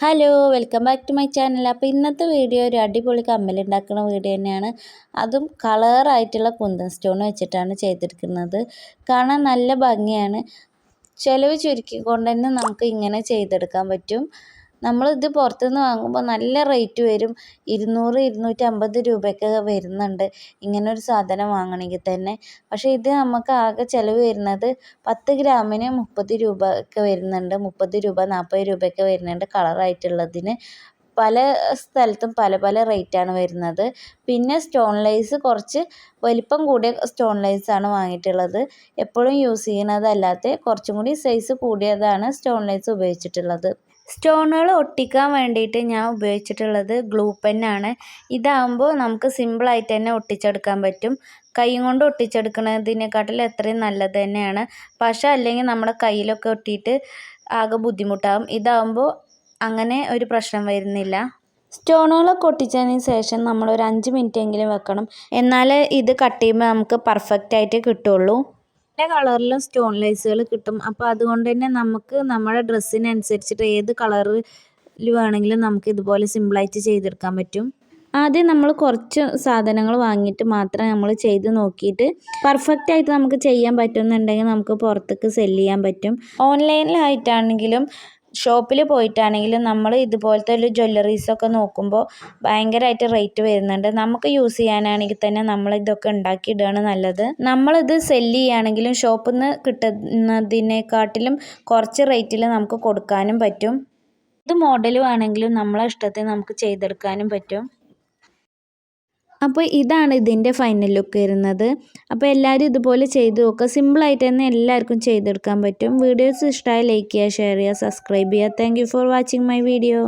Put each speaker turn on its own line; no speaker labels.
Hello welcome back to my channel. അപ്പോൾ ഇന്നത്തെ video ഒരു അടിപൊളി കമ്മലുണ്ടാക്കുന്ന വീഡിയോ തന്നെയാണ്. അതും കളറായിട്ടുള്ള കുന്തൻ സ്റ്റോൺ വെച്ചിട്ടാണ് ചെയ്തെടുക്കുന്നത്. കാണാൻ നല്ല ഭംഗിയാണ്. ചിലവ് ചുരുക്കിക്കൊണ്ട് തന്നെ നമുക്ക് ഇങ്ങനെ ചെയ്തെടുക്കാൻ പറ്റും. നമ്മളിത് പുറത്തുനിന്ന് വാങ്ങുമ്പോൾ നല്ല റേറ്റ് വരും. 200-250 രൂപയൊക്കെ വരുന്നുണ്ട് ഇങ്ങനൊരു സാധനം വാങ്ങണമെങ്കിൽ തന്നെ. പക്ഷേ ഇത് നമുക്ക് ആകെ ചിലവ് വരുന്നത് 10 ഗ്രാമിന് 30 രൂപ ഒക്കെ വരുന്നുണ്ട്. 30 രൂപ 40 രൂപയൊക്കെ വരുന്നുണ്ട് കളറായിട്ടുള്ളതിന്. പല സ്ഥലത്തും പല പല റേറ്റാണ് വരുന്നത്. പിന്നെ സ്റ്റോൺ ലേസ് കുറച്ച് വലിപ്പം കൂടിയ സ്റ്റോൺ ലേസാണ് വാങ്ങിയിട്ടുള്ളത്. എപ്പോഴും യൂസ് ചെയ്യുന്നതല്ലാത്ത കുറച്ചും കൂടി സൈസ് കൂടിയതാണ് സ്റ്റോൺ ലേസ് ഉപയോഗിച്ചിട്ടുള്ളത്. സ്റ്റോണുകൾ ഒട്ടിക്കാൻ വേണ്ടിയിട്ട് ഞാൻ ഉപയോഗിച്ചിട്ടുള്ളത് ഗ്ലൂ പെന്നാണ്. ഇതാകുമ്പോൾ നമുക്ക് സിമ്പിളായിട്ട് തന്നെ ഒട്ടിച്ചെടുക്കാൻ പറ്റും. കൈ കൊണ്ട് ഒട്ടിച്ചെടുക്കുന്നതിനെക്കാട്ടിലും എത്രയും നല്ലത് തന്നെയാണ്. പശ അല്ലെങ്കിൽ നമ്മുടെ കയ്യിലൊക്കെ ഒട്ടിയിട്ട് ആകെ ബുദ്ധിമുട്ടാകും. ഇതാകുമ്പോൾ അങ്ങനെ ഒരു പ്രശ്നം വരുന്നില്ല. സ്റ്റോണുകളൊക്കെ ഒട്ടിച്ചതിന് ശേഷം നമ്മളൊരു 5 മിനിറ്റ് എങ്കിലും വെക്കണം. എന്നാലേ ഇത് കട്ട് ചെയ്യുമ്പോൾ നമുക്ക് പെർഫെക്റ്റായിട്ട് കിട്ടുള്ളൂ. പല കളറിലും സ്റ്റോൺ ലേസുകൾ കിട്ടും. അപ്പോൾ അതുകൊണ്ട് തന്നെ നമുക്ക് നമ്മുടെ ഡ്രസ്സിനനുസരിച്ചിട്ട് ഏത് കളറിൽ വേണമെങ്കിലും നമുക്ക് ഇതുപോലെ സിമ്പിളായിട്ട് ചെയ്തെടുക്കാൻ പറ്റും. ആദ്യം നമ്മൾ കുറച്ച് സാധനങ്ങൾ വാങ്ങിയിട്ട് മാത്രം നമ്മൾ ചെയ്ത് നോക്കിയിട്ട് പെർഫെക്റ്റായിട്ട് നമുക്ക് ചെയ്യാൻ പറ്റുന്നുണ്ടെങ്കിൽ നമുക്ക് പുറത്തേക്ക് സെല്ല് ചെയ്യാൻ പറ്റും. ഓൺലൈനിലായിട്ടാണെങ്കിലും ഷോപ്പിൽ പോയിട്ടാണെങ്കിലും നമ്മൾ ഇതുപോലത്തെ ഒരു ജ്വല്ലറീസൊക്കെ നോക്കുമ്പോൾ ഭയങ്കരമായിട്ട് റേറ്റ് വരുന്നുണ്ട്. നമുക്ക് യൂസ് ചെയ്യാനാണെങ്കിൽ തന്നെ നമ്മളിതൊക്കെ ഉണ്ടാക്കിയിടുകയാണ് നല്ലത്. നമ്മളിത് സെല്ല് ചെയ്യുകയാണെങ്കിലും ഷോപ്പിൽ നിന്ന് കിട്ടുന്നതിനെക്കാട്ടിലും കുറച്ച് റേറ്റിൽ നമുക്ക് കൊടുക്കാനും പറ്റും. ഇത് മോഡലും ആണെങ്കിലും നമ്മളെ ഇഷ്ടത്തിന് നമുക്ക് ചെയ്തെടുക്കാനും പറ്റും. അപ്പോൾ ഇതാണ് ഇതിൻ്റെ ഫൈനൽ ലുക്ക് വരുന്നത്. അപ്പോൾ എല്ലാവരും ഇതുപോലെ ചെയ്ത് നോക്കുക. സിമ്പിളായിട്ട് തന്നെ എല്ലാവർക്കും ചെയ്തെടുക്കാൻ പറ്റും. വീഡിയോസ് ഇഷ്ടമായി ലൈക്ക് ചെയ്യുക, ഷെയർ ചെയ്യുക, സബ്സ്ക്രൈബ് ചെയ്യുക. Thank you for watching my video.